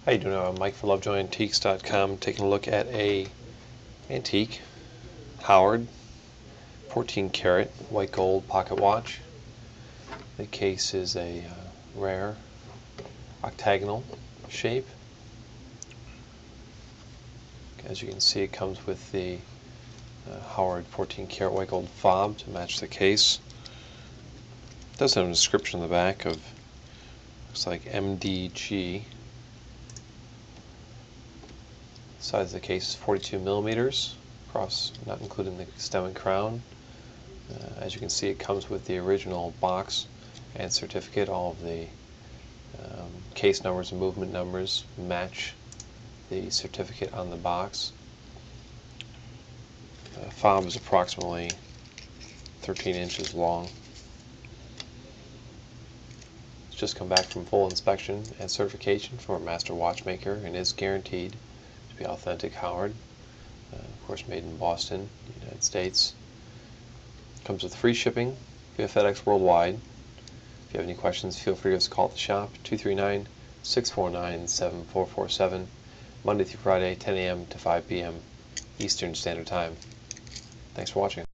How you doing? I'm Mike for LovejoyAntiques.com, taking a look at a antique Howard 14 karat white gold pocket watch. The case is a rare octagonal shape. As you can see, it comes with the Howard 14 karat white gold fob to match the case. It does have a description on the back of, looks like MDG. Size of the case is 42 millimeters across, not including the stem and crown. As you can see, it comes with the original box and certificate. All of the case numbers and movement numbers match the certificate on the box. The fob is approximately 13 inches long. It's just come back from full inspection and certification from a master watchmaker and is guaranteed to be authentic Howard. Of course, made in Boston, United States. Comes with free shipping via FedEx worldwide. If you have any questions, feel free to give us a call at the shop, 239-649-7447, Monday through Friday, 10 a.m. to 5 p.m. Eastern Standard Time. Thanks for watching.